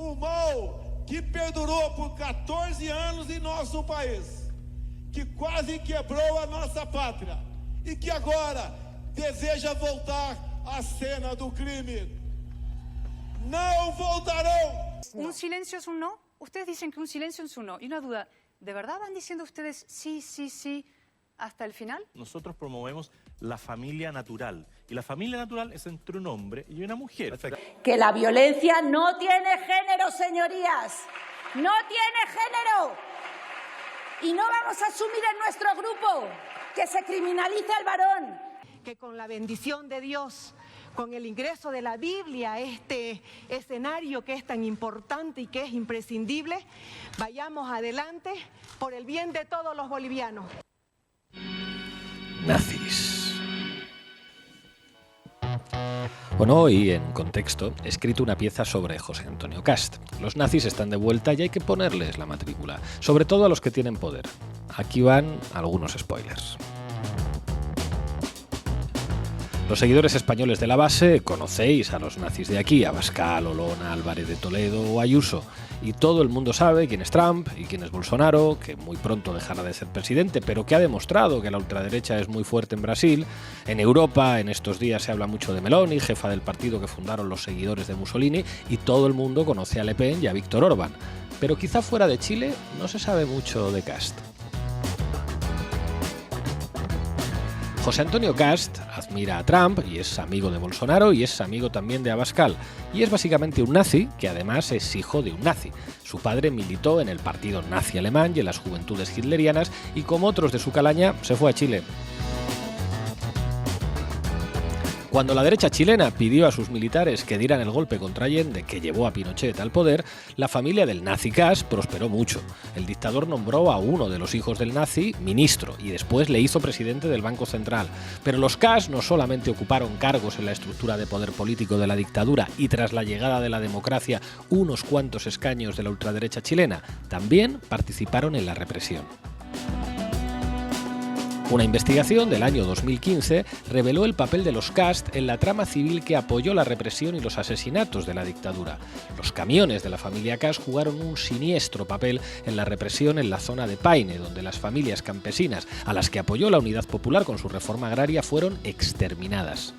o mal que perdurou por 14 anos em nosso país, que quase quebrou a nossa pátria e que agora deseja voltar à cena do crime. No voltarán. ¿Un silencio es un no? Ustedes dicen que un silencio es un no. Y una duda, ¿de verdad van diciendo ustedes sí, sí, sí hasta el final? Nosotros promovemos la familia natural. Y la familia natural es entre un hombre y una mujer. Perfecto. Que la violencia no tiene género, señorías. No tiene género. Y no vamos a asumir en nuestro grupo que se criminalice al varón. Que con la bendición de Dios, con el ingreso de la Biblia a este escenario que es tan importante y que es imprescindible, vayamos adelante por el bien de todos los bolivianos. Nazis. Bueno, hoy en Contexto he escrito una pieza sobre José Antonio Cast. Los nazis están de vuelta y hay que ponerles la matrícula, sobre todo a los que tienen poder. Aquí van algunos spoilers. Los seguidores españoles de la base conocéis a los nazis de aquí, Abascal, Olona, Álvarez de Toledo o Ayuso. Y todo el mundo sabe quién es Trump y quién es Bolsonaro, que muy pronto dejará de ser presidente, pero que ha demostrado que la ultraderecha es muy fuerte en Brasil. En Europa, en estos días se habla mucho de Meloni, jefa del partido que fundaron los seguidores de Mussolini, y todo el mundo conoce a Le Pen y a Víctor Orbán. Pero quizá fuera de Chile no se sabe mucho de Cast. José Antonio Cast admira a Trump y es amigo de Bolsonaro y es amigo también de Abascal. Y es básicamente un nazi que además es hijo de un nazi. Su padre militó en el partido nazi alemán y en las juventudes hitlerianas y como otros de su calaña se fue a Chile. Cuando la derecha chilena pidió a sus militares que dieran el golpe contra Allende, que llevó a Pinochet al poder, la familia del nazi Cast prosperó mucho. El dictador nombró a uno de los hijos del nazi ministro y después le hizo presidente del Banco Central. Pero los Cast no solamente ocuparon cargos en la estructura de poder político de la dictadura y tras la llegada de la democracia unos cuantos escaños de la ultraderecha chilena, también participaron en la represión. Una investigación del año 2015 reveló el papel de los Cast en la trama civil que apoyó la represión y los asesinatos de la dictadura. Los camiones de la familia Cast jugaron un siniestro papel en la represión en la zona de Paine, donde las familias campesinas a las que apoyó la Unidad Popular con su reforma agraria fueron exterminadas.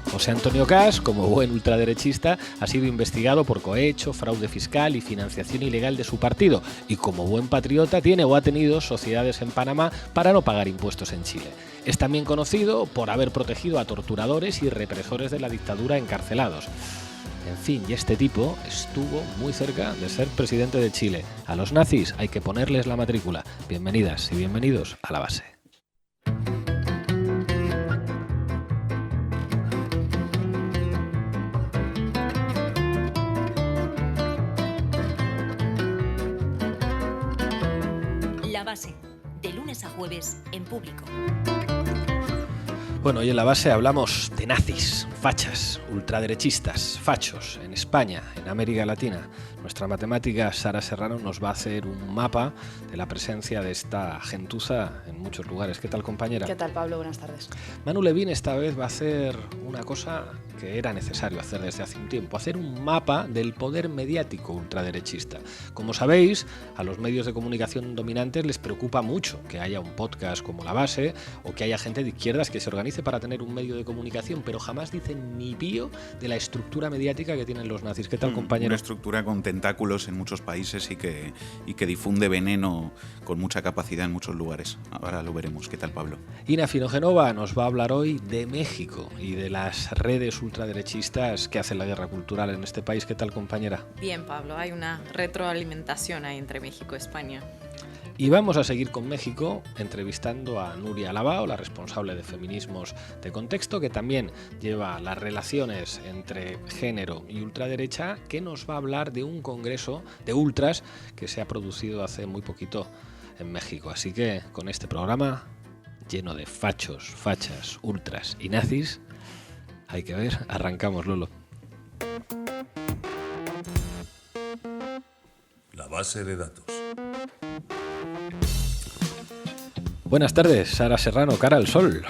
José Antonio Cast, como buen ultraderechista, ha sido investigado por cohecho, fraude fiscal y financiación ilegal de su partido, y como buen patriota tiene o ha tenido sociedades en Panamá para no pagar impuestos en Chile. Es también conocido por haber protegido a torturadores y represores de la dictadura encarcelados. En fin, y este tipo estuvo muy cerca de ser presidente de Chile. A los nazis hay que ponerles la matrícula. Bienvenidas y bienvenidos a La Base. La Base, de lunes a jueves en Público. Bueno, hoy en La Base hablamos de nazis, fachas, ultraderechistas, fachos, en España, en América Latina. Nuestra matemática Sara Serrano nos va a hacer un mapa de la presencia de esta gentuza en muchos lugares. ¿Qué tal, compañera? ¿Qué tal, Pablo? Buenas tardes. Manu Levín esta vez va a hacer una cosa que era necesario hacer desde hace un tiempo, hacer un mapa del poder mediático ultraderechista. Como sabéis, a los medios de comunicación dominantes les preocupa mucho que haya un podcast como La Base o que haya gente de izquierdas que se organice para tener un medio de comunicación, pero jamás dicen ni pío de la estructura mediática que tienen los nazis. ¿Qué tal, compañero? Una estructura con tentáculos en muchos países y que difunde veneno con mucha capacidad en muchos lugares. Ahora lo veremos. ¿Qué tal, Pablo? Ina Finogenova nos va a hablar hoy de México y de las redes ultraderechistas que hacen la guerra cultural en este país. ¿Qué tal, compañera? Bien, Pablo, hay una retroalimentación ahí entre México y España. Y vamos a seguir con México entrevistando a Nuria Alabao, la responsable de Feminismos de Contexto, que también lleva las relaciones entre género y ultraderecha, que nos va a hablar de un congreso de ultras que se ha producido hace muy poquito en México. Así que con este programa lleno de fachos, fachas, ultras y nazis, hay que ver, arrancamos, Lolo. La base de datos. Buenas tardes, Sara Serrano, cara al sol.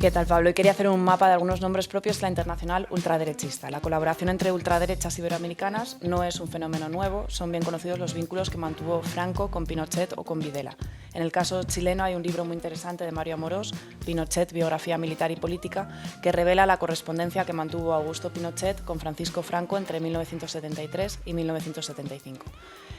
¿Qué tal, Pablo? Hoy quería hacer un mapa de algunos nombres propios de la internacional ultraderechista. La colaboración entre ultraderechas iberoamericanas no es un fenómeno nuevo, son bien conocidos los vínculos que mantuvo Franco con Pinochet o con Videla. En el caso chileno hay un libro muy interesante de Mario Amorós, Pinochet, biografía militar y política, que revela la correspondencia que mantuvo Augusto Pinochet con Francisco Franco entre 1973 y 1975.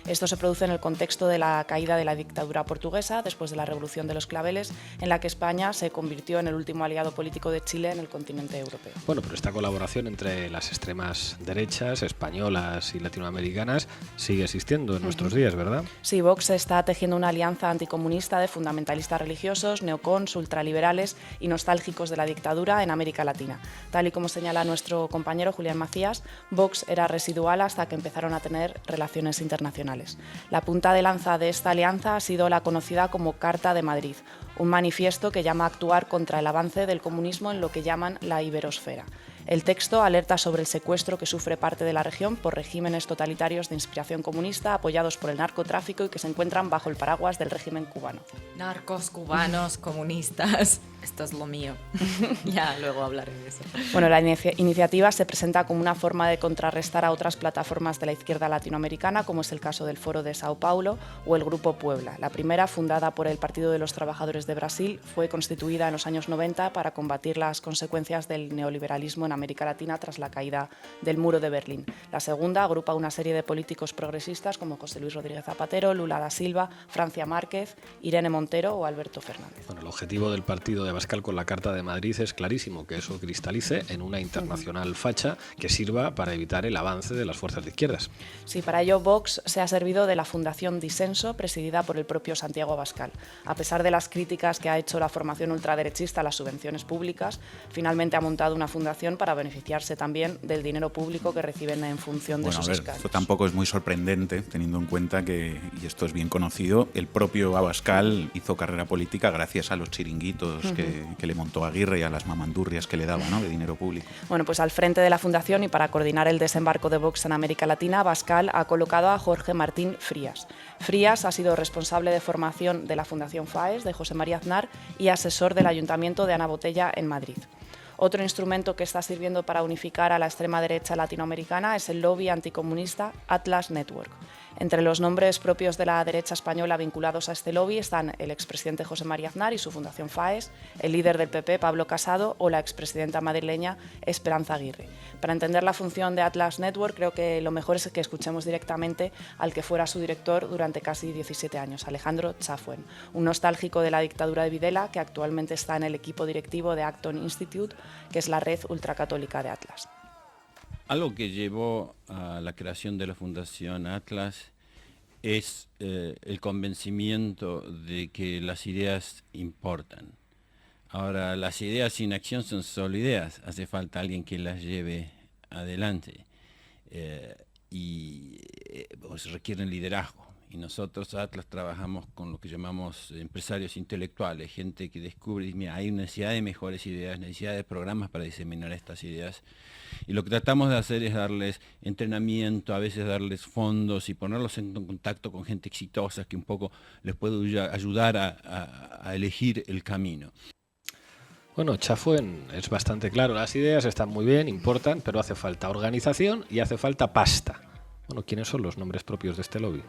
Esto se produce en el contexto de la caída de la dictadura portuguesa después de la Revolución de los Claveles, en la que España se convirtió en el último aliado político de Chile en el continente europeo. Bueno, pero esta colaboración entre las extremas derechas españolas y latinoamericanas sigue existiendo en nuestros días, ¿verdad? Sí, Vox está tejiendo una alianza anticomunista de fundamentalistas religiosos, neocons, ultraliberales y nostálgicos de la dictadura en América Latina. Tal y como señala nuestro compañero Julián Macías, Vox era residual hasta que empezaron a tener relaciones internacionales. La punta de lanza de esta alianza ha sido la conocida como Carta de Madrid, un manifiesto que llama a actuar contra el avance del comunismo en lo que llaman la iberosfera. El texto alerta sobre el secuestro que sufre parte de la región por regímenes totalitarios de inspiración comunista apoyados por el narcotráfico y que se encuentran bajo el paraguas del régimen cubano. Narcos, cubanos, comunistas, esto es lo mío. Ya luego hablaré de eso. Bueno, la iniciativa se presenta como una forma de contrarrestar a otras plataformas de la izquierda latinoamericana, como es el caso del Foro de Sao Paulo o el Grupo Puebla. La primera, fundada por el Partido de los Trabajadores de Brasil, fue constituida en los años 90 para combatir las consecuencias del neoliberalismo en América Latina tras la caída del muro de Berlín. La segunda agrupa una serie de políticos progresistas como José Luis Rodríguez Zapatero, Lula da Silva, Francia Márquez, Irene Montero o Alberto Fernández. Bueno, el objetivo del partido de Abascal con la Carta de Madrid es clarísimo, que eso cristalice en una internacional facha que sirva para evitar el avance de las fuerzas de izquierdas. Sí, para ello Vox se ha servido de la Fundación Disenso, presidida por el propio Santiago Abascal. A pesar de las críticas que ha hecho la formación ultraderechista a las subvenciones públicas, finalmente ha montado una fundación para beneficiarse también del dinero público que reciben en función de sus escaños. Esto tampoco es muy sorprendente, teniendo en cuenta que, y esto es bien conocido, el propio Abascal hizo carrera política gracias a los chiringuitos que le montó Aguirre y a las mamandurrias que le daba, ¿no?, de dinero público. Bueno, pues al frente de la fundación y para coordinar el desembarco de Vox en América Latina, Abascal ha colocado a Jorge Martín Frías. Frías ha sido responsable de formación de la Fundación FAES de José María Aznar y asesor del Ayuntamiento de Ana Botella en Madrid. Otro instrumento que está sirviendo para unificar a la extrema derecha latinoamericana es el lobby anticomunista Atlas Network. Entre los nombres propios de la derecha española vinculados a este lobby están el expresidente José María Aznar y su fundación FAES, el líder del PP Pablo Casado o la expresidenta madrileña Esperanza Aguirre. Para entender la función de Atlas Network creo que lo mejor es que escuchemos directamente al que fuera su director durante casi 17 años, Alejandro Chafuen, un nostálgico de la dictadura de Videla que actualmente está en el equipo directivo de Acton Institute, que es la red ultracatólica de Atlas. Algo que llevó a la creación de la Fundación Atlas es el convencimiento de que las ideas importan. Ahora, las ideas sin acción son solo ideas, hace falta alguien que las lleve adelante y pues requieren liderazgo. Y nosotros, Atlas, trabajamos con lo que llamamos empresarios intelectuales, gente que descubre, mira, hay necesidad de mejores ideas, necesidad de programas para diseminar estas ideas. Y lo que tratamos de hacer es darles entrenamiento, a veces darles fondos y ponerlos en contacto con gente exitosa que un poco les puede ayudar a elegir el camino. Bueno, Chafuen es bastante claro, las ideas están muy bien, importan, pero hace falta organización y hace falta pasta. Bueno, ¿quiénes son los nombres propios de este lobby?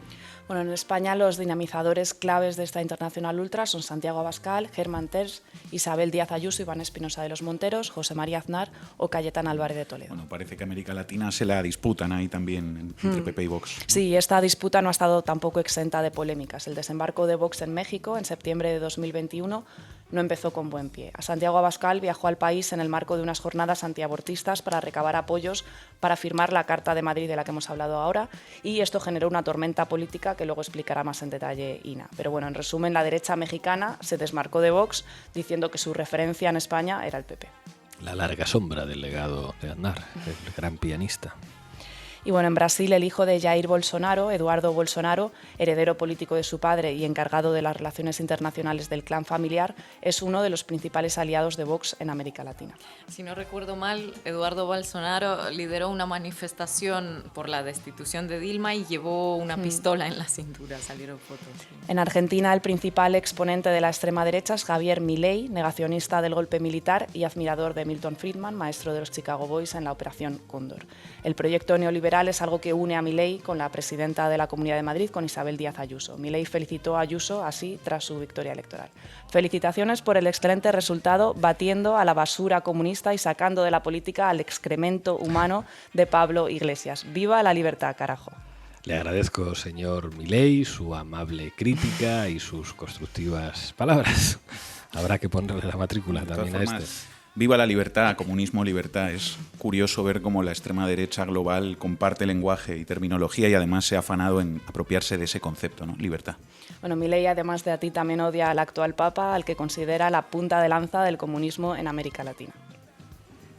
Bueno, en España los dinamizadores claves de esta internacional ultra son Santiago Abascal, Germán Terç, Isabel Díaz Ayuso, Iván Espinosa de los Monteros, José María Aznar o Cayetana Álvarez de Toledo. Bueno, parece que América Latina se la disputan ahí también entre PP y Vox. Sí, esta disputa no ha estado tampoco exenta de polémicas. El desembarco de Vox en México en septiembre de 2021 no empezó con buen pie. Santiago Abascal viajó al país en el marco de unas jornadas antiabortistas para recabar apoyos para firmar la Carta de Madrid de la que hemos hablado ahora, y esto generó una tormenta política que luego explicará más en detalle Ina. Pero bueno, en resumen, la derecha mexicana se desmarcó de Vox diciendo que su referencia en España era el PP. La larga sombra del legado de Aznar, el gran pianista. Y bueno, en Brasil el hijo de Jair Bolsonaro, Eduardo Bolsonaro, heredero político de su padre y encargado de las relaciones internacionales del clan familiar, es uno de los principales aliados de Vox en América Latina. Si no recuerdo mal, Eduardo Bolsonaro lideró una manifestación por la destitución de Dilma y llevó una pistola en la cintura, salieron fotos. Sí. En Argentina el principal exponente de la extrema derecha es Javier Milei, negacionista del golpe militar y admirador de Milton Friedman, maestro de los Chicago Boys en la Operación Cóndor. El proyecto neoliberal es algo que une a Milei con la presidenta de la Comunidad de Madrid, con Isabel Díaz Ayuso. Milei felicitó a Ayuso así tras su victoria electoral. Felicitaciones por el excelente resultado, batiendo a la basura comunista y sacando de la política al excremento humano de Pablo Iglesias. ¡Viva la libertad, carajo! Le agradezco, señor Milei, su amable crítica y sus constructivas palabras. Habrá que ponerle la matrícula también a este. Viva la libertad, comunismo, libertad. Es curioso ver cómo la extrema derecha global comparte lenguaje y terminología y además se ha afanado en apropiarse de ese concepto, ¿no? Libertad. Bueno, Milei, además de a ti, también odia al actual Papa, al que considera la punta de lanza del comunismo en América Latina.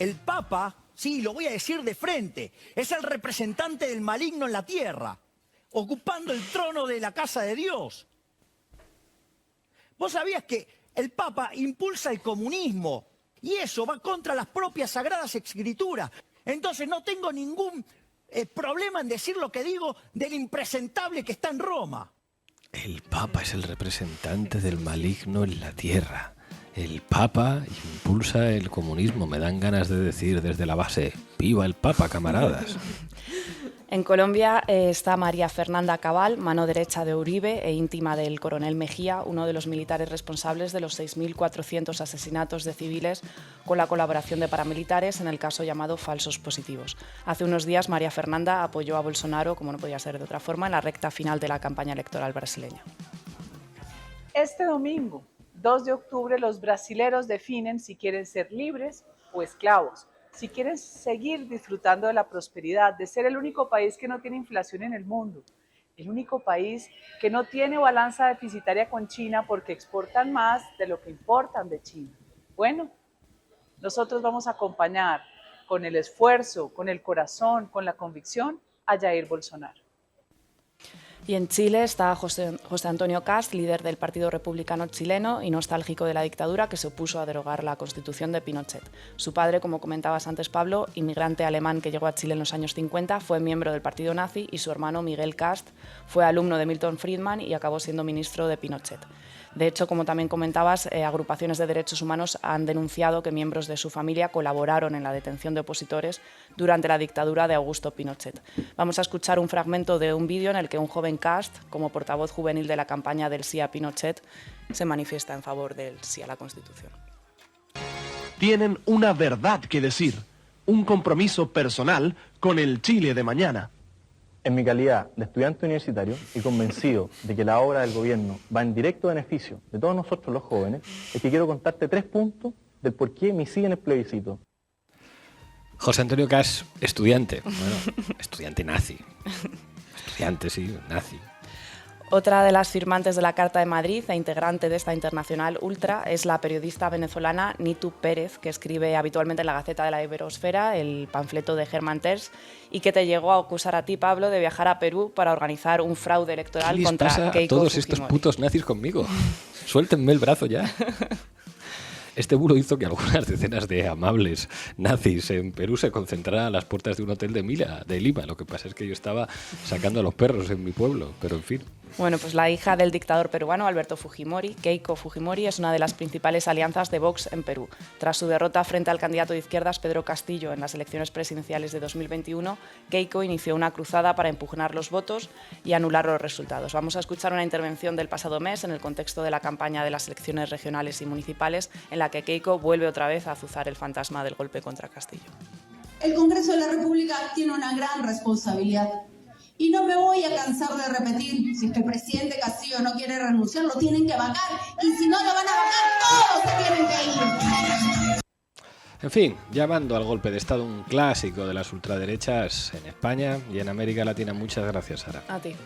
El Papa, sí, lo voy a decir de frente, es el representante del maligno en la tierra, ocupando el trono de la casa de Dios. ¿Vos sabías que el Papa impulsa el comunismo? Y eso va contra las propias Sagradas Escrituras. Entonces no tengo ningún problema en decir lo que digo del impresentable que está en Roma. El Papa es el representante del maligno en la tierra. El Papa impulsa el comunismo. Me dan ganas de decir desde la base, ¡viva el Papa, camaradas! En Colombia está María Fernanda Cabal, mano derecha de Uribe e íntima del coronel Mejía, uno de los militares responsables de los 6.400 asesinatos de civiles con la colaboración de paramilitares en el caso llamado falsos positivos. Hace unos días María Fernanda apoyó a Bolsonaro, como no podía ser de otra forma, en la recta final de la campaña electoral brasileña. Este domingo, 2 de octubre, los brasileros definen si quieren ser libres o esclavos. Si quieren seguir disfrutando de la prosperidad, de ser el único país que no tiene inflación en el mundo, el único país que no tiene balanza deficitaria con China porque exportan más de lo que importan de China. Bueno, nosotros vamos a acompañar con el esfuerzo, con el corazón, con la convicción a Jair Bolsonaro. Y en Chile está José Antonio Kast, líder del Partido Republicano chileno y nostálgico de la dictadura, que se opuso a derogar la Constitución de Pinochet. Su padre, como comentabas antes, Pablo, inmigrante alemán que llegó a Chile en los años 50, fue miembro del partido nazi, y su hermano Miguel Kast fue alumno de Milton Friedman y acabó siendo ministro de Pinochet. De hecho, como también comentabas, agrupaciones de derechos humanos han denunciado que miembros de su familia colaboraron en la detención de opositores durante la dictadura de Augusto Pinochet. Vamos a escuchar un fragmento de un vídeo en el que un joven Kast, como portavoz juvenil de la campaña del sí a Pinochet, se manifiesta en favor del sí a la Constitución. Tienen una verdad que decir, un compromiso personal con el Chile de mañana. En mi calidad de estudiante universitario y convencido de que la obra del gobierno va en directo beneficio de todos nosotros los jóvenes, es que quiero contarte 3 puntos del por qué me siguen el plebiscito. José Antonio Kast, estudiante. Bueno, estudiante nazi. Estudiante, sí, nazi. Otra de las firmantes de la Carta de Madrid e integrante de esta internacional ultra es la periodista venezolana Nitu Pérez, que escribe habitualmente en la Gaceta de la Iberosfera, el panfleto de Germán Terz, y que te llegó a acusar a ti, Pablo, de viajar a Perú para organizar un fraude electoral contra Keiko Fujimori. ¿Qué les pasa a todos estos putos nazis conmigo? Suéltenme el brazo ya. Este bulo hizo que algunas decenas de amables nazis en Perú se concentraran a las puertas de un hotel de Lima. Lo que pasa es que yo estaba sacando a los perros en mi pueblo, pero en fin. Bueno, pues la hija del dictador peruano, Alberto Fujimori, Keiko Fujimori, es una de las principales alianzas de Vox en Perú. Tras su derrota frente al candidato de izquierdas, Pedro Castillo, en las elecciones presidenciales de 2021, Keiko inició una cruzada para impugnar los votos y anular los resultados. Vamos a escuchar una intervención del pasado mes en el contexto de la campaña de las elecciones regionales y municipales, en la que Keiko vuelve otra vez a azuzar el fantasma del golpe contra Castillo. El Congreso de la República tiene una gran responsabilidad. Y no me voy a cansar de repetir, si es que el presidente Castillo no quiere renunciar, lo tienen que vacar. Y si no lo van a vacar, todos se tienen que ir. En fin, llamando al golpe de Estado un clásico de las ultraderechas en España y en América Latina. Muchas gracias, Sara. A ti.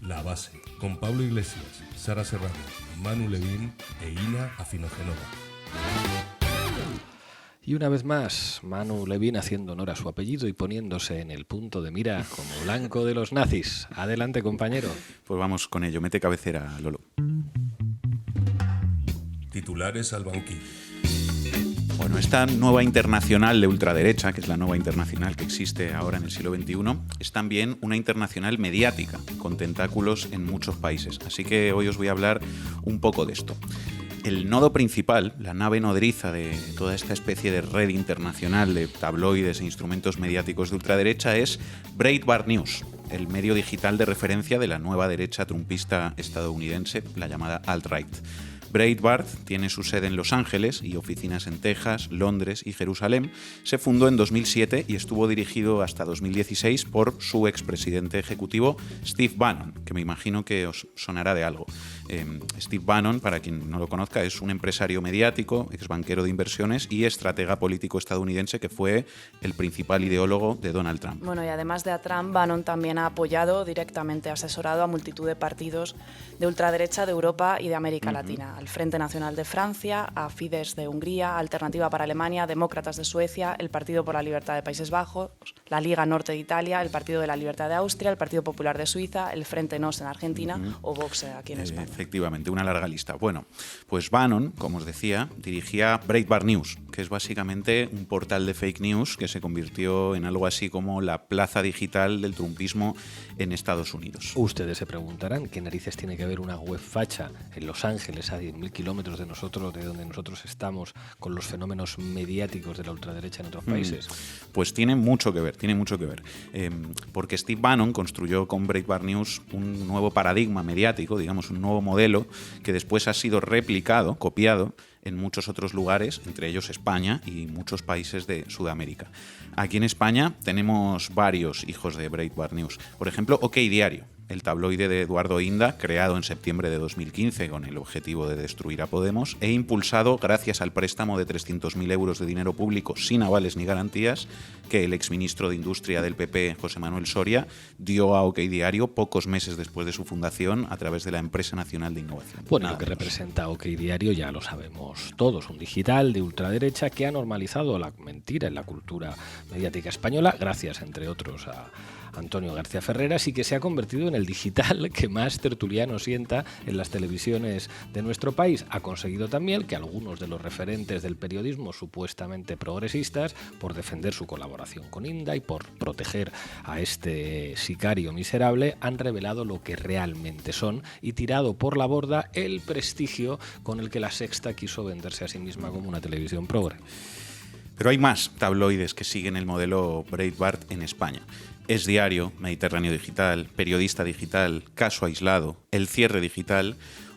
La Base, con Pablo Iglesias, Sara Serrano, Manu Levín e Ina Afinogenova. Y una vez más, Manu le viene haciendo honor a su apellido y poniéndose en el punto de mira como blanco de los nazis. Adelante, compañero. Pues vamos con ello. Mete cabecera, Lolo. Titulares al banquillo. Bueno, esta nueva internacional de ultraderecha, que es la nueva internacional que existe ahora en el siglo XXI, es también una internacional mediática, con tentáculos en muchos países. Así que hoy os voy a hablar un poco de esto. El nodo principal, la nave nodriza de toda esta especie de red internacional de tabloides e instrumentos mediáticos de ultraderecha es Breitbart News, el medio digital de referencia de la nueva derecha trumpista estadounidense, la llamada alt-right. Breitbart tiene su sede en Los Ángeles y oficinas en Texas, Londres y Jerusalén. Se fundó en 2007 y estuvo dirigido hasta 2016 por su expresidente ejecutivo Steve Bannon, que me imagino que os sonará de algo. Steve Bannon, para quien no lo conozca, es un empresario mediático, exbanquero de inversiones y estratega político estadounidense que fue el principal ideólogo de Donald Trump. Bueno, y además de a Trump, Bannon también ha apoyado, directamente asesorado a multitud de partidos de ultraderecha de Europa y de América Latina. Al Frente Nacional de Francia, a Fidesz de Hungría, Alternativa para Alemania, Demócratas de Suecia, el Partido por la Libertad de Países Bajos, la Liga Norte de Italia, el Partido de la Libertad de Austria, el Partido Popular de Suiza, el Frente Nos en Argentina o Vox aquí en España. Efectivamente, una larga lista. Bueno, pues Bannon, como os decía, dirigía Breitbart News, que es básicamente un portal de fake news que se convirtió en algo así como la plaza digital del trumpismo en Estados Unidos. Ustedes se preguntarán qué narices tiene que ver una web facha en Los Ángeles, a 10.000 kilómetros de nosotros, de donde nosotros estamos, con los fenómenos mediáticos de la ultraderecha en otros países. Pues tiene mucho que ver, porque Steve Bannon construyó con Breitbart News un nuevo paradigma mediático, digamos, un nuevo modelo que después ha sido replicado, copiado en muchos otros lugares, entre ellos España y muchos países de Sudamérica. Aquí en España tenemos varios hijos de Breitbart News. Por ejemplo, OK Diario, el tabloide de Eduardo Inda, creado en septiembre de 2015 con el objetivo de destruir a Podemos e impulsado gracias al préstamo de 300.000 euros de dinero público sin avales ni garantías que el exministro de Industria del PP, José Manuel Soria, dio a OK Diario pocos meses después de su fundación a través de la Empresa Nacional de Innovación. Bueno, lo que representa OK Diario ya lo sabemos todos, un digital de ultraderecha que ha normalizado la mentira en la cultura mediática española, gracias, entre otros, a Antonio García Ferreras, y que se ha convertido en el digital que más tertuliano sienta en las televisiones de nuestro país. Ha conseguido también que algunos de los referentes del periodismo supuestamente progresistas, por defender su colaboración con Inda y por proteger a este sicario miserable, han revelado lo que realmente son y tirado por la borda el prestigio con el que La Sexta quiso venderse a sí misma como una televisión progre. Pero hay más tabloides que siguen el modelo Breitbart en España. Es Diario, Mediterráneo Digital, Periodista Digital, Caso Aislado, El Cierre Digital,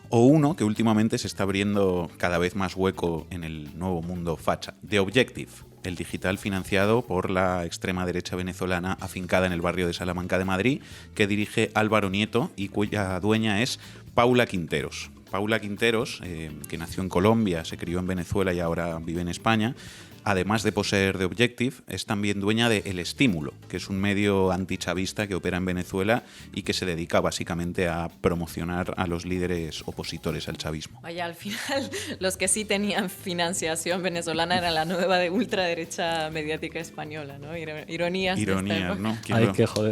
o uno que últimamente se está abriendo cada vez más hueco en el nuevo mundo facha, The Objective, el digital financiado por la extrema derecha venezolana afincada en el barrio de Salamanca de Madrid, que dirige Álvaro Nieto y cuya dueña es Paula Quinteros. Paula Quinteros, que nació en Colombia, se crió en Venezuela y ahora vive en España, además de poseer The Objective, es también dueña de El Estímulo, que es un medio antichavista que opera en Venezuela y que se dedica básicamente a promocionar a los líderes opositores al chavismo. Vaya, al final los que sí tenían financiación venezolana era la nueva de ultraderecha mediática española, ¿no? Ironías, ¿no?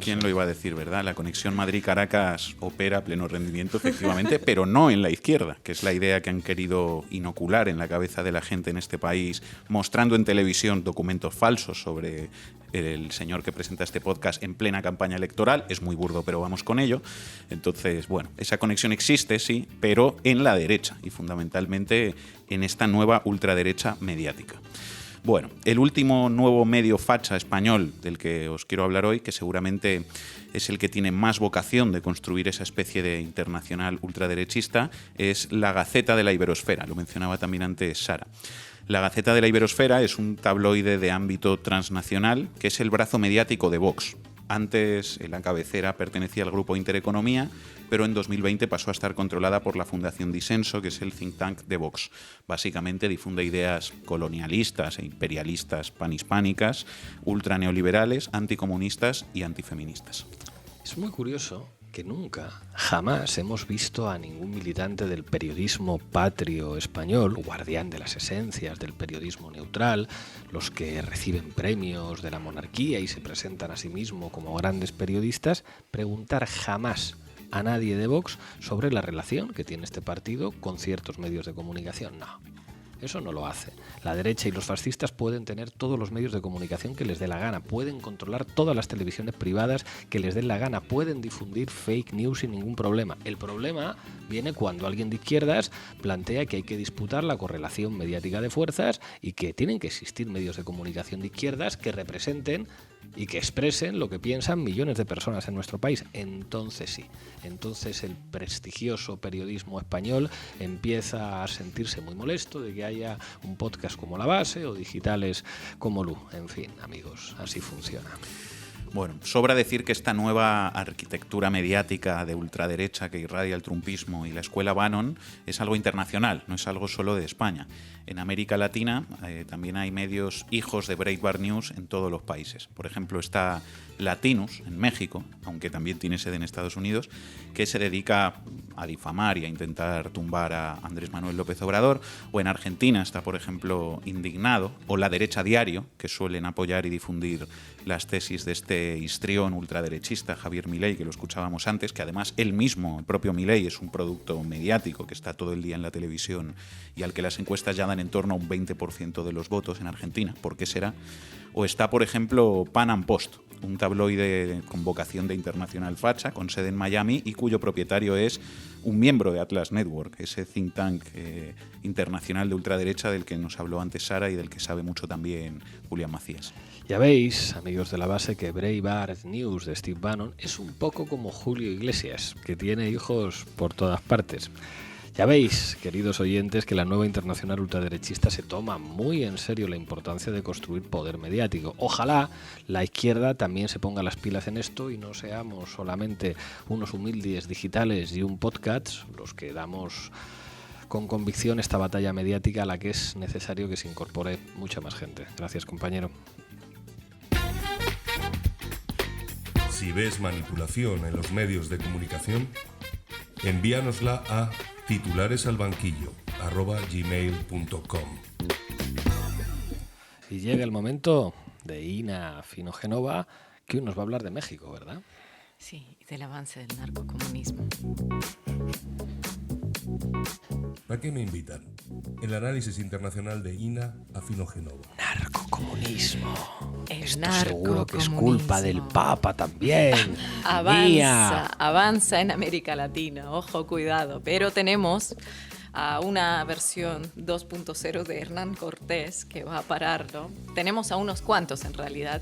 ¿Quién lo iba a decir, verdad? La conexión Madrid-Caracas opera a pleno rendimiento, efectivamente, pero no en la izquierda, que es la idea que han querido inocular en la cabeza de la gente en este país, mostrando en televisión documentos falsos sobre el señor que presenta este podcast en plena campaña electoral. Es muy burdo, pero vamos con ello. Entonces, bueno, esa conexión existe, sí, pero en la derecha y fundamentalmente en esta nueva ultraderecha mediática. Bueno, el último nuevo medio facha español del que os quiero hablar hoy, que seguramente es el que tiene más vocación de construir esa especie de internacional ultraderechista, es La Gaceta de la Iberosfera. Lo mencionaba también antes Sara. La Gaceta de la Iberosfera es un tabloide de ámbito transnacional que es el brazo mediático de Vox. Antes, en la cabecera, pertenecía al grupo Intereconomía, pero en 2020 pasó a estar controlada por la Fundación Disenso, que es el think tank de Vox. Básicamente difunde ideas colonialistas e imperialistas panhispánicas, ultraneoliberales, anticomunistas y antifeministas. Es muy curioso que nunca, jamás hemos visto a ningún militante del periodismo patrio español, guardián de las esencias del periodismo neutral, los que reciben premios de la monarquía y se presentan a sí mismos como grandes periodistas, preguntar jamás a nadie de Vox sobre la relación que tiene este partido con ciertos medios de comunicación. No. Eso no lo hace. La derecha y los fascistas pueden tener todos los medios de comunicación que les dé la gana, pueden controlar todas las televisiones privadas que les den la gana, pueden difundir fake news sin ningún problema. El problema viene cuando alguien de izquierdas plantea que hay que disputar la correlación mediática de fuerzas y que tienen que existir medios de comunicación de izquierdas que representen y que expresen lo que piensan millones de personas en nuestro país. Entonces sí, entonces el prestigioso periodismo español empieza a sentirse muy molesto de que haya un podcast como La Base o digitales como Lu. En fin, amigos, así funciona. Bueno, sobra decir que esta nueva arquitectura mediática de ultraderecha que irradia el trumpismo y la escuela Bannon es algo internacional, no es algo solo de España. En América Latina también hay medios hijos de Breitbart News en todos los países. Por ejemplo, está Latinus en México, aunque también tiene sede en Estados Unidos, que se dedica a difamar y a intentar tumbar a Andrés Manuel López Obrador. O en Argentina está, por ejemplo, Indignado, o La Derecha Diario, que suelen apoyar y difundir las tesis de este histrión ultraderechista Javier Milei, que lo escuchábamos antes, que además él mismo, el propio Milei, es un producto mediático que está todo el día en la televisión y al que las encuestas ya dan en torno a un 20% de los votos en Argentina. ¿Por qué será? O está, por ejemplo, Pan Am Post, un tabloide con vocación de internacional facha, con sede en Miami y cuyo propietario es un miembro de Atlas Network, ese think tank internacional de ultraderecha del que nos habló antes Sara y del que sabe mucho también Julián Macías. Ya veis, amigos de La Base, que Breitbart News de Steve Bannon es un poco como Julio Iglesias, que tiene hijos por todas partes. Ya veis, queridos oyentes, que la nueva internacional ultraderechista se toma muy en serio la importancia de construir poder mediático. Ojalá la izquierda también se ponga las pilas en esto y no seamos solamente unos humildes digitales y un podcast los que damos con convicción esta batalla mediática a la que es necesario que se incorpore mucha más gente. Gracias, compañero. Si ves manipulación en los medios de comunicación, envíanosla a titularesalbanquillo@gmail.com. Y llega el momento de Ina Finogenova, que hoy nos va a hablar de México, ¿verdad? Sí, y del avance del narcocomunismo. ¿Para qué me invitan? El análisis internacional de Ina Finogenova. Narcocomunismo. Esto seguro que es culpa del Papa también. Avanza en América Latina, ojo, cuidado. Pero tenemos a una versión 2.0 de Hernán Cortés que va a pararlo. Tenemos a unos cuantos en realidad.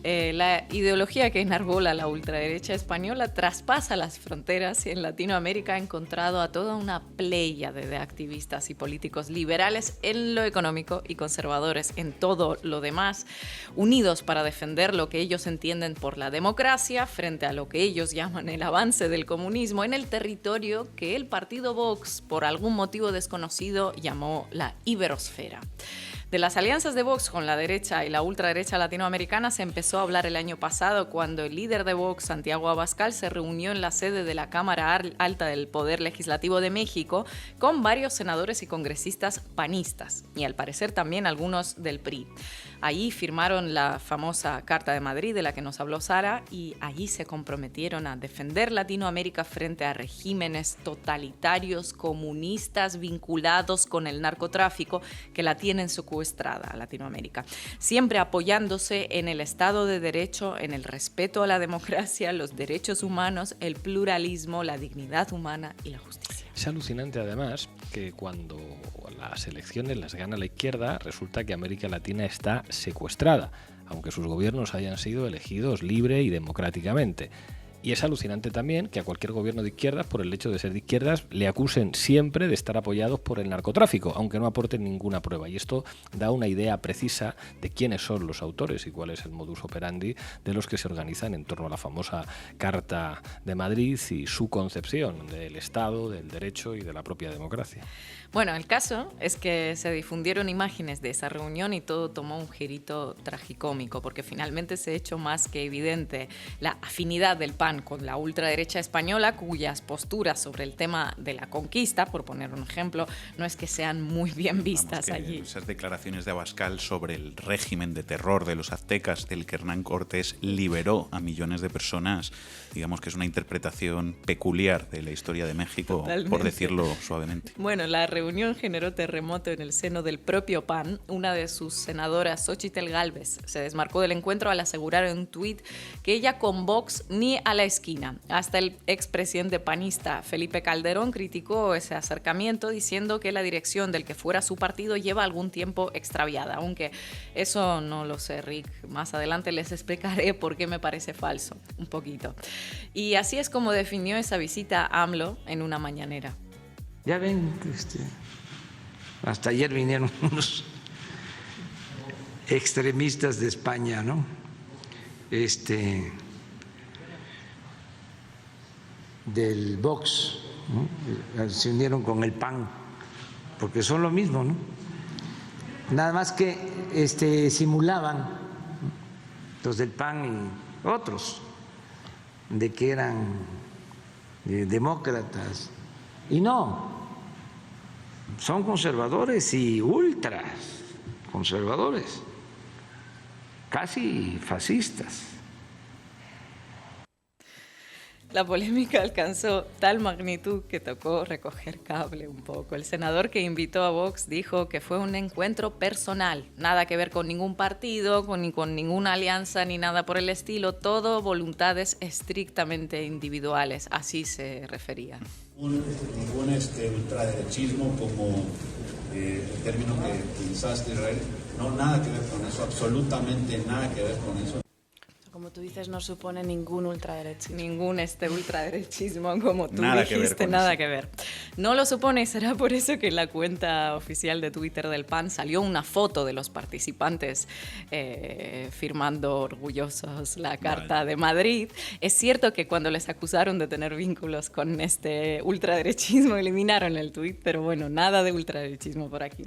La ideología que enarbola la ultraderecha española traspasa las fronteras y en Latinoamérica ha encontrado a toda una pléyade de activistas y políticos liberales en lo económico y conservadores en todo lo demás, unidos para defender lo que ellos entienden por la democracia frente a lo que ellos llaman el avance del comunismo en el territorio que el partido Vox, por algún motivo desconocido, llamó la Iberosfera. De las alianzas de Vox con la derecha y la ultraderecha latinoamericana se empezó a hablar el año pasado cuando el líder de Vox, Santiago Abascal, se reunió en la sede de la Cámara Alta del Poder Legislativo de México con varios senadores y congresistas panistas y al parecer también algunos del PRI. Allí firmaron la famosa Carta de Madrid de la que nos habló Sara y allí se comprometieron a defender Latinoamérica frente a regímenes totalitarios comunistas vinculados con el narcotráfico que la tienen secuestrada a Latinoamérica, siempre apoyándose en el Estado de Derecho, en el respeto a la democracia, los derechos humanos, el pluralismo, la dignidad humana y la justicia. Es alucinante además que cuando las elecciones las gana la izquierda, resulta que América Latina está secuestrada, aunque sus gobiernos hayan sido elegidos libre y democráticamente. Y es alucinante también que a cualquier gobierno de izquierdas, por el hecho de ser de izquierdas, le acusen siempre de estar apoyados por el narcotráfico, aunque no aporten ninguna prueba. Y esto da una idea precisa de quiénes son los autores y cuál es el modus operandi de los que se organizan en torno a la famosa Carta de Madrid y su concepción del Estado, del derecho y de la propia democracia. Bueno, el caso es que se difundieron imágenes de esa reunión y todo tomó un girito tragicómico, porque finalmente se ha hecho más que evidente la afinidad del PAN PAN con la ultraderecha española, cuyas posturas sobre el tema de la conquista, por poner un ejemplo, no es que sean muy bien vistas allí. Esas declaraciones de Abascal sobre el régimen de terror de los aztecas, del que Hernán Cortés liberó a millones de personas, digamos que es una interpretación peculiar de la historia de México, Totalmente. por decirlo suavemente. Bueno, la reunión generó terremoto en el seno del propio PAN. Una de sus senadoras, Xóchitl Gálvez, se desmarcó del encuentro al asegurar en un tuit que ella con Vox ni a la esquina. Hasta el expresidente panista Felipe Calderón criticó ese acercamiento diciendo que la dirección del que fuera su partido lleva algún tiempo extraviada, aunque eso no lo sé, Rick. Más adelante les explicaré por qué me parece falso, un poquito. Y así es como definió esa visita a AMLO en una mañanera. Ya ven, hasta ayer vinieron unos extremistas de España, ¿no? Del Vox, ¿no? Se unieron con el PAN, porque son lo mismo, ¿no? Nada más que simulaban los del PAN y otros de que eran demócratas, y no, son conservadores y ultras conservadores, casi fascistas. La polémica alcanzó tal magnitud que tocó recoger cable un poco. El senador que invitó a Vox dijo que fue un encuentro personal, nada que ver con ningún partido, con ninguna alianza ni nada por el estilo, todo voluntades estrictamente individuales, así se refería. Ningún ultraderechismo como el término que utilizaste, Israel, no, nada que ver con eso, absolutamente nada que ver con eso. Como tú dices, no supone ningún ultraderechismo. Ningún ultraderechismo, como tú nada dijiste, nada que ver. No lo supone y será por eso que en la cuenta oficial de Twitter del PAN salió una foto de los participantes firmando orgullosos la Carta de Madrid. Es cierto que cuando les acusaron de tener vínculos con este ultraderechismo eliminaron el tuit, pero bueno, nada de ultraderechismo por aquí.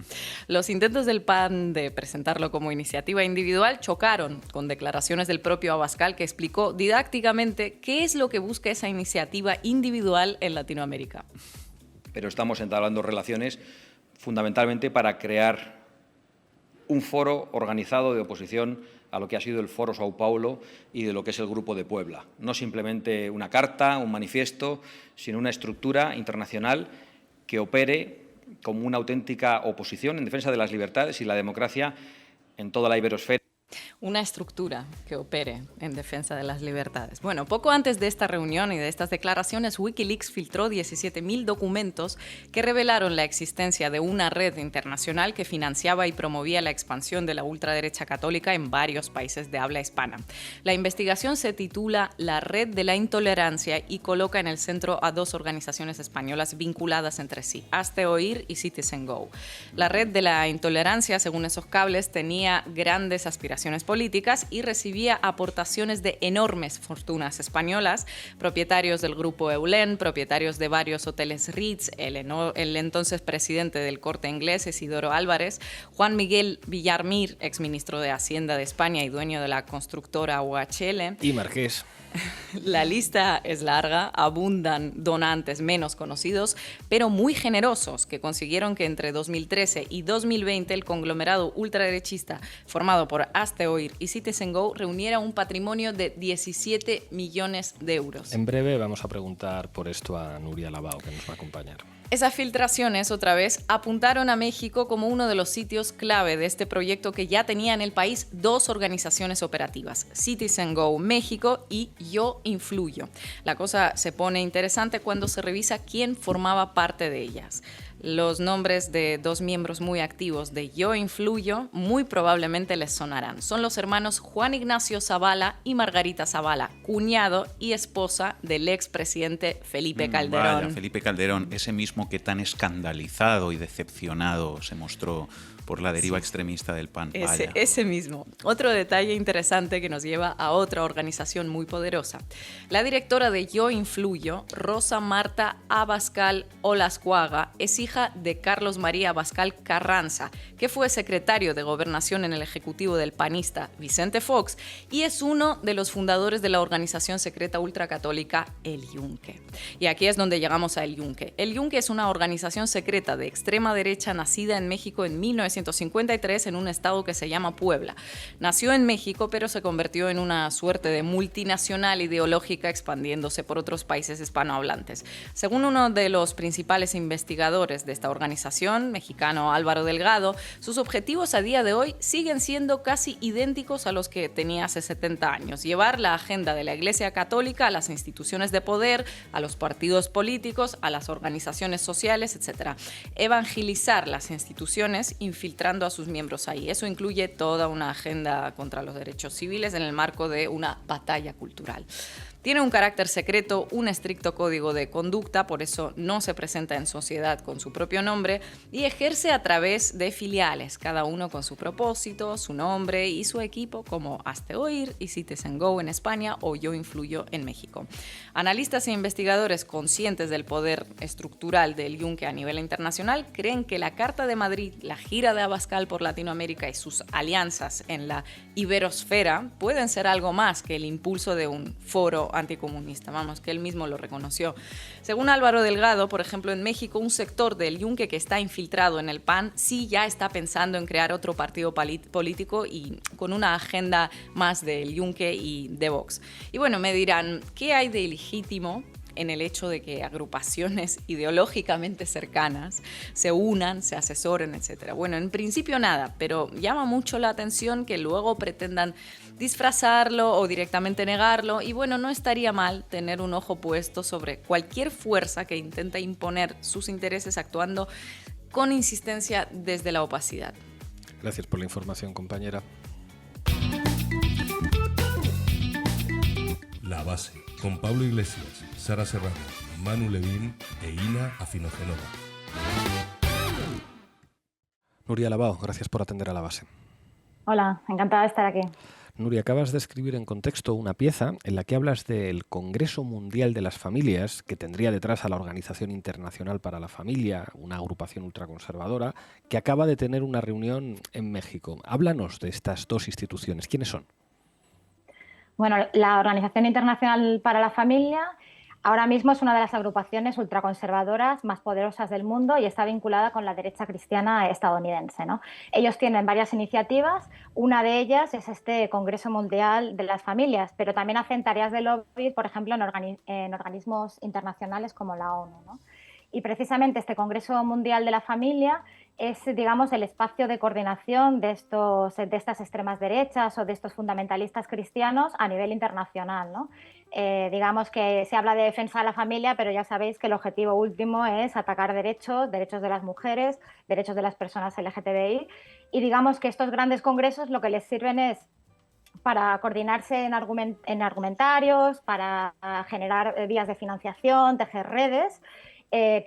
Los intentos del PAN de presentarlo como iniciativa individual chocaron con declaraciones del propio Abascal, que explicó didácticamente qué es lo que busca esa iniciativa individual en Latinoamérica. Pero estamos entablando relaciones fundamentalmente para crear un foro organizado de oposición a lo que ha sido el Foro Sao Paulo y de lo que es el Grupo de Puebla. No simplemente una carta, un manifiesto, sino una estructura internacional que opere como una auténtica oposición en defensa de las libertades y la democracia en toda la iberosfera. Una estructura que opere en defensa de las libertades. Bueno, poco antes de esta reunión y de estas declaraciones, Wikileaks filtró 17.000 documentos que revelaron la existencia de una red internacional que financiaba y promovía la expansión de la ultraderecha católica en varios países de habla hispana. La investigación se titula La Red de la Intolerancia y coloca en el centro a dos organizaciones españolas vinculadas entre sí, Hazte Oír y Citizen Go. La Red de la Intolerancia, según esos cables, tenía grandes aspiraciones políticas y recibía aportaciones de enormes fortunas españolas, propietarios del grupo Eulen, propietarios de varios hoteles Ritz, el entonces presidente del Corte Inglés, Isidoro Álvarez, Juan Miguel Villarmir, exministro de Hacienda de España y dueño de la constructora UHL. Y Marqués. La lista es larga, abundan donantes menos conocidos, pero muy generosos, que consiguieron que entre 2013 y 2020 el conglomerado ultraderechista formado por Hazte Oír y Citizen Go reuniera un patrimonio de 17 millones de euros. En breve vamos a preguntar por esto a Nuria Labao, que nos va a acompañar. Esas filtraciones, otra vez, apuntaron a México como uno de los sitios clave de este proyecto que ya tenía en el país dos organizaciones operativas, Citizen Go México y Yo Influyo. La cosa se pone interesante cuando se revisa quién formaba parte de ellas. Los nombres de dos miembros muy activos de Yo Influyo muy probablemente les sonarán. Son los hermanos Juan Ignacio Zavala y Margarita Zavala, cuñado y esposa del expresidente Felipe Calderón. Vaya, Felipe Calderón, ese mismo que tan escandalizado y decepcionado se mostró por la deriva extremista del PAN. Ese mismo. Otro detalle interesante que nos lleva a otra organización muy poderosa. La directora de Yo Influyo, Rosa Marta Abascal Olascuaga, es hija de Carlos María Abascal Carranza, que fue secretario de Gobernación en el Ejecutivo del panista Vicente Fox y es uno de los fundadores de la organización secreta ultracatólica El Yunque. Y aquí es donde llegamos a El Yunque. El Yunque es una organización secreta de extrema derecha nacida en México en 1953 en un estado que se llama Puebla. Nació en México, pero se convirtió en una suerte de multinacional ideológica expandiéndose por otros países hispanohablantes. Según uno de los principales investigadores de esta organización, mexicano Álvaro Delgado, sus objetivos a día de hoy siguen siendo casi idénticos a los que tenía hace 70 años. Llevar la agenda de la Iglesia Católica a las instituciones de poder, a los partidos políticos, a las organizaciones sociales, etc. Evangelizar las instituciones infiltrando a sus miembros ahí. Eso incluye toda una agenda contra los derechos civiles en el marco de una batalla cultural. Tiene un carácter secreto, un estricto código de conducta, por eso no se presenta en sociedad con su propio nombre y ejerce a través de filiales, cada uno con su propósito, su nombre y su equipo, como Hazte Oír y Citizen Go en España o Yo Influyo en México. Analistas e investigadores conscientes del poder estructural del Yunque a nivel internacional creen que la Carta de Madrid, la gira de Abascal por Latinoamérica y sus alianzas en la iberosfera pueden ser algo más que el impulso de un foro anticomunista, vamos, que él mismo lo reconoció. Según Álvaro Delgado, por ejemplo, en México, un sector del Yunque que está infiltrado en el PAN sí ya está pensando en crear otro partido político y con una agenda más del Yunque y de Vox. Y bueno, me dirán, ¿qué hay de ilegítimo en el hecho de que agrupaciones ideológicamente cercanas se unan, se asesoren, etcétera? Bueno, en principio nada, pero llama mucho la atención que luego pretendan disfrazarlo o directamente negarlo y bueno, no estaría mal tener un ojo puesto sobre cualquier fuerza que intenta imponer sus intereses actuando con insistencia desde la opacidad. Gracias por la información, compañera. La Base, con Pablo Iglesias, Sara Serrano, Manu Levín e Ina Afinogenova. Nuria Labao, gracias por atender a La Base. Hola, encantada de estar aquí. Nuria, acabas de escribir en Contexto una pieza en la que hablas del Congreso Mundial de las Familias, que tendría detrás a la Organización Internacional para la Familia, una agrupación ultraconservadora, que acaba de tener una reunión en México. Háblanos de estas dos instituciones. ¿Quiénes son? Bueno, la Organización Internacional para la Familia ahora mismo es una de las agrupaciones ultraconservadoras más poderosas del mundo y está vinculada con la derecha cristiana estadounidense, ¿no? Ellos tienen varias iniciativas, una de ellas es este Congreso Mundial de las Familias, pero también hacen tareas de lobby, por ejemplo, en organismos internacionales como la ONU, ¿no? Y precisamente este Congreso Mundial de la Familia es, digamos, el espacio de coordinación de estas extremas derechas o de estos fundamentalistas cristianos a nivel internacional, ¿no? Digamos que se habla de defensa de la familia, pero ya sabéis que el objetivo último es atacar derechos de las mujeres, derechos de las personas LGTBI, y digamos que estos grandes congresos lo que les sirven es para coordinarse en argumentarios, para generar vías de financiación, tejer redes,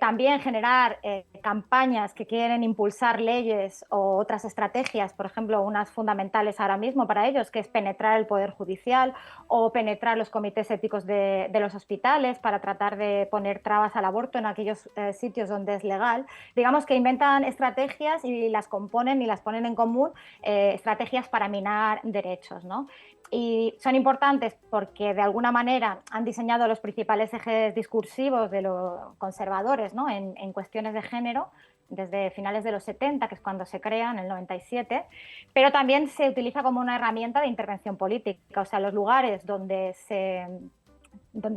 también generar campañas que quieren impulsar leyes o otras estrategias, por ejemplo, unas fundamentales ahora mismo para ellos, que es penetrar el Poder Judicial o penetrar los comités éticos de los hospitales para tratar de poner trabas al aborto en aquellos sitios donde es legal. Digamos que inventan estrategias y las componen y las ponen en común, estrategias para minar derechos, ¿no? Y son importantes porque de alguna manera han diseñado los principales ejes discursivos de los conservadores, ¿no? en cuestiones de género desde finales de los 70, que es cuando se crea, en el 97, pero también se utiliza como una herramienta de intervención política, o sea, los lugares donde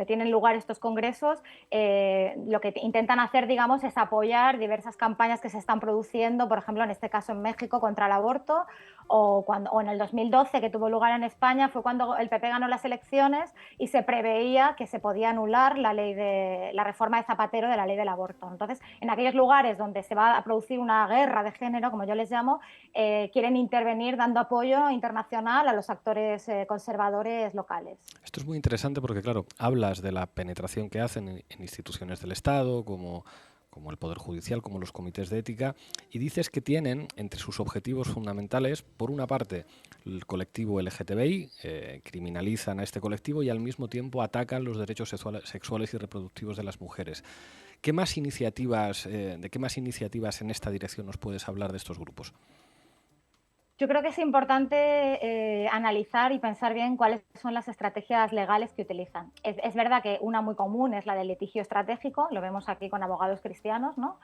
tienen lugar estos congresos, lo que intentan hacer, digamos, es apoyar diversas campañas que se están produciendo, por ejemplo, en este caso en México, contra el aborto, o en el 2012, que tuvo lugar en España, fue cuando el PP ganó las elecciones y se preveía que se podía anular la reforma de Zapatero de la ley del aborto. Entonces, en aquellos lugares donde se va a producir una guerra de género, como yo les llamo, quieren intervenir dando apoyo internacional a los actores conservadores locales. Esto es muy interesante porque, claro, hablas de la penetración que hacen en instituciones del Estado, como como el Poder Judicial, como los comités de ética, y dices que tienen entre sus objetivos fundamentales, por una parte, el colectivo LGTBI, criminalizan a este colectivo y al mismo tiempo atacan los derechos sexuales y reproductivos de las mujeres. ¿De qué más iniciativas en esta dirección nos puedes hablar de estos grupos? Yo creo que es importante analizar y pensar bien cuáles son las estrategias legales que utilizan. Es verdad que una muy común es la del litigio estratégico, lo vemos aquí con abogados cristianos, ¿no?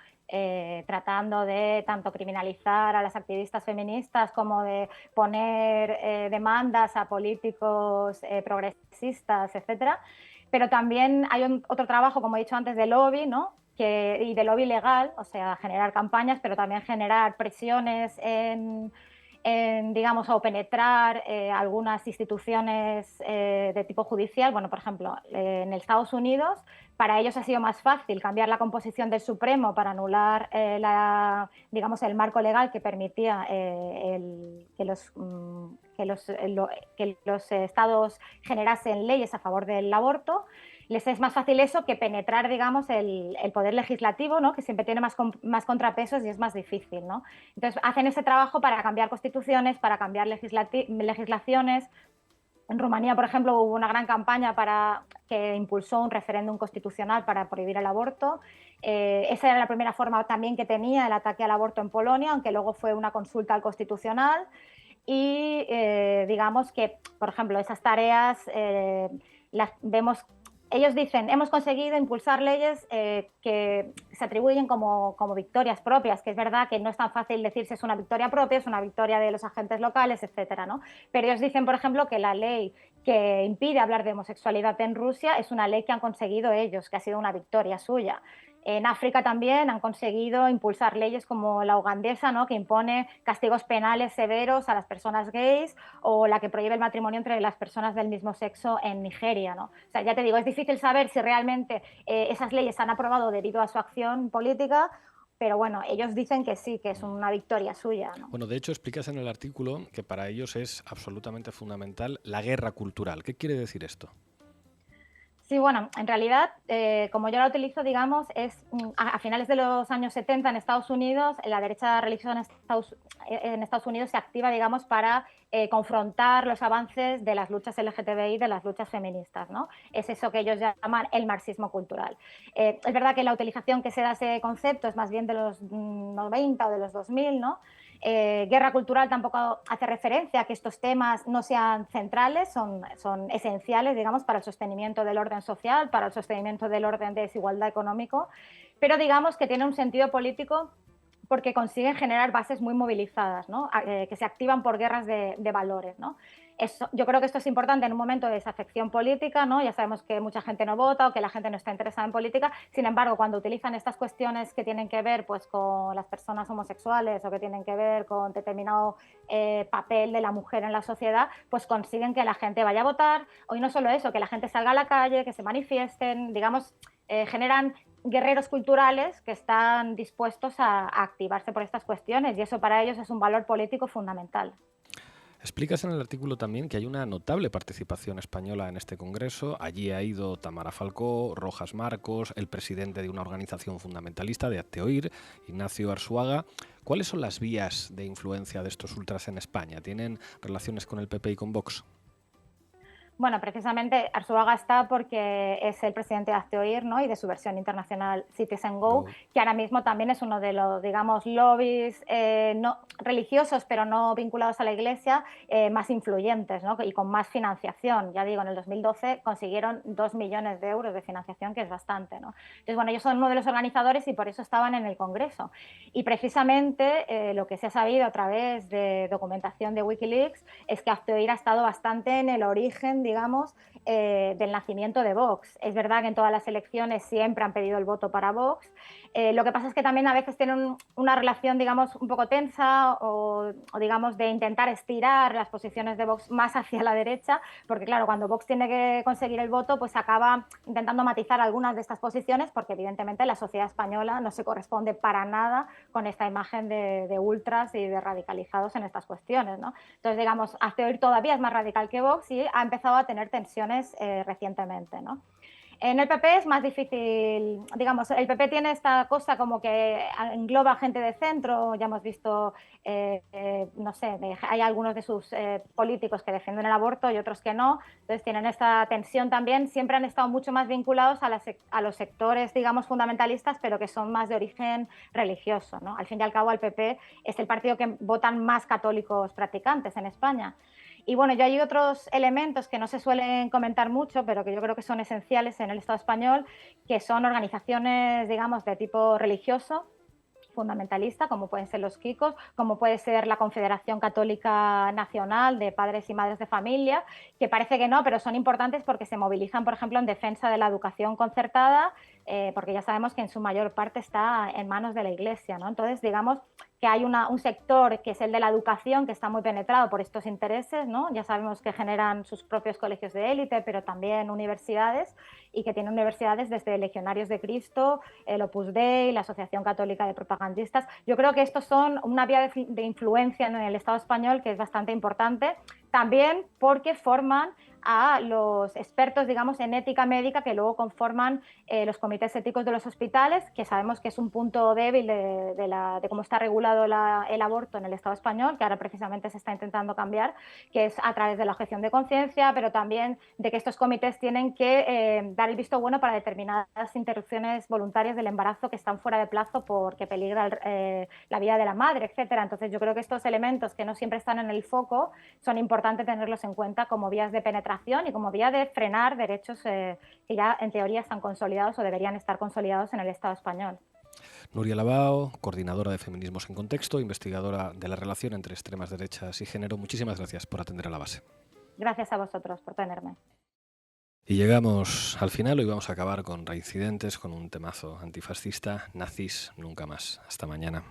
Tratando de tanto criminalizar a las activistas feministas como de poner demandas a políticos progresistas, etcétera. Pero también hay otro trabajo, como he dicho antes, de lobby, ¿no? Y de lobby legal, o sea, generar campañas, pero también generar presiones digamos, o penetrar algunas instituciones de tipo judicial. Bueno, por ejemplo, en Estados Unidos, para ellos ha sido más fácil cambiar la composición del Supremo para anular, digamos, el marco legal que permitía que los estados generasen leyes a favor del aborto. Les es más fácil eso que penetrar, digamos, el poder legislativo, ¿no? Que siempre tiene más contrapesos y es más difícil, ¿no? Entonces, hacen ese trabajo para cambiar constituciones, para cambiar legislaciones. En Rumanía, por ejemplo, hubo una gran campaña que impulsó un referéndum constitucional para prohibir el aborto. Esa era la primera forma también que tenía el ataque al aborto en Polonia, aunque luego fue una consulta al Constitucional. Y digamos que, por ejemplo, esas tareas las vemos. Ellos dicen, hemos conseguido impulsar leyes que se atribuyen como victorias propias, que es verdad que no es tan fácil decir si es una victoria propia, es una victoria de los agentes locales, etcétera, ¿no? Pero ellos dicen, por ejemplo, que la ley que impide hablar de homosexualidad en Rusia es una ley que han conseguido ellos, que ha sido una victoria suya. En África también han conseguido impulsar leyes como la ugandesa, ¿no? Que impone castigos penales severos a las personas gays, o la que prohíbe el matrimonio entre las personas del mismo sexo en Nigeria, ¿no? O sea, ya te digo, es difícil saber si realmente esas leyes se han aprobado debido a su acción política, pero bueno, ellos dicen que sí, que es una victoria suya, ¿no? Bueno, de hecho, explicas en el artículo que para ellos es absolutamente fundamental la guerra cultural. ¿Qué quiere decir esto? Sí, bueno, en realidad, como yo la utilizo, digamos, es a finales de los años 70 en Estados Unidos, la derecha religiosa en Estados Unidos se activa, digamos, para confrontar los avances de las luchas LGTBI, de las luchas feministas, ¿no? Es eso que ellos llaman el marxismo cultural. Es verdad que la utilización que se da a ese concepto es más bien de los 90 o de los 2000, ¿no? Guerra cultural tampoco hace referencia a que estos temas no sean centrales, son esenciales, digamos, para el sostenimiento del orden social, para el sostenimiento del orden de desigualdad económico, pero digamos que tiene un sentido político porque consiguen generar bases muy movilizadas, ¿no? Que se activan por guerras de valores, ¿no? Yo creo que esto es importante en un momento de desafección política, ¿no? Ya sabemos que mucha gente no vota o que la gente no está interesada en política. Sin embargo, cuando utilizan estas cuestiones que tienen que ver, pues, con las personas homosexuales o que tienen que ver con determinado papel de la mujer en la sociedad, pues consiguen que la gente vaya a votar. Y no solo eso, que la gente salga a la calle, que se manifiesten, digamos, generan guerreros culturales que están dispuestos a activarse por estas cuestiones, y eso para ellos es un valor político fundamental. Explicas en el artículo también que hay una notable participación española en este congreso. Allí ha ido Tamara Falcó, Rojas Marcos, el presidente de una organización fundamentalista de Hazte Oír, Ignacio Arzuaga. ¿Cuáles son las vías de influencia de estos ultras en España? ¿Tienen relaciones con el PP y con Vox? Bueno, precisamente Arzuaga está porque es el presidente de Hazte Oír, ¿no? Y de su versión internacional Citizen Go, que ahora mismo también es uno de los, digamos, lobbies no religiosos, pero no vinculados a la Iglesia, más influyentes, ¿no? Y con más financiación. Ya digo, en el 2012 consiguieron 2 millones de euros de financiación, que es bastante, ¿no? Entonces, bueno, ellos son uno de los organizadores y por eso estaban en el Congreso. Y precisamente lo que se ha sabido a través de documentación de Wikileaks es que Hazte Oír ha estado bastante en el origen, digamos, del nacimiento de Vox. Es verdad que en todas las elecciones siempre han pedido el voto para Vox. Lo que pasa es que también a veces tienen una relación, digamos, un poco tensa o digamos, de intentar estirar las posiciones de Vox más hacia la derecha, porque claro, cuando Vox tiene que conseguir el voto, pues acaba intentando matizar algunas de estas posiciones, porque evidentemente la sociedad española no se corresponde para nada con esta imagen de ultras y de radicalizados en estas cuestiones, ¿no? Entonces, digamos, Hazte Oír todavía es más radical que Vox y ha empezado a tener tensiones recientemente, ¿no? En el PP es más difícil, digamos, el PP tiene esta cosa como que engloba gente de centro, ya hemos visto, no sé, hay algunos de sus políticos que defienden el aborto y otros que no, entonces tienen esta tensión también, siempre han estado mucho más vinculados a los sectores, digamos, fundamentalistas, pero que son más de origen religioso, ¿no? Al fin y al cabo, el PP es el partido que votan más católicos practicantes en España. Y bueno, ya hay otros elementos que no se suelen comentar mucho, pero que yo creo que son esenciales en el Estado español, que son organizaciones, digamos, de tipo religioso, fundamentalista, como pueden ser los Kikos, como puede ser la Confederación Católica Nacional de Padres y Madres de Familia, que parece que no, pero son importantes porque se movilizan, por ejemplo, en defensa de la educación concertada, porque ya sabemos que en su mayor parte está en manos de la Iglesia, ¿no? Entonces, digamos que hay un sector que es el de la educación que está muy penetrado por estos intereses, ¿no? Ya sabemos que generan sus propios colegios de élite, pero también universidades, y que tienen universidades desde Legionarios de Cristo, el Opus Dei, la Asociación Católica de Propagandistas. Yo creo que estos son una vía de influencia en el Estado español que es bastante importante, también porque forman a los expertos, digamos, en ética médica que luego conforman los comités éticos de los hospitales, que sabemos que es un punto débil de cómo está regulado el aborto en el Estado español, que ahora precisamente se está intentando cambiar, que es a través de la objeción de conciencia, pero también de que estos comités tienen que dar el visto bueno para determinadas interrupciones voluntarias del embarazo que están fuera de plazo porque peligra la vida de la madre, etcétera. Entonces yo creo que estos elementos que no siempre están en el foco son importantes tenerlos en cuenta como vías de penetración y como vía de frenar derechos que ya en teoría están consolidados o deberían estar consolidados en el Estado español. Nuria Labao, coordinadora de Feminismos en Contexto, investigadora de la relación entre extremas derechas y género. Muchísimas gracias por atender a La Base. Gracias a vosotros por tenerme. Y llegamos al final. Hoy vamos a acabar con Reincidentes, con un temazo antifascista, Nazis nunca más. Hasta mañana.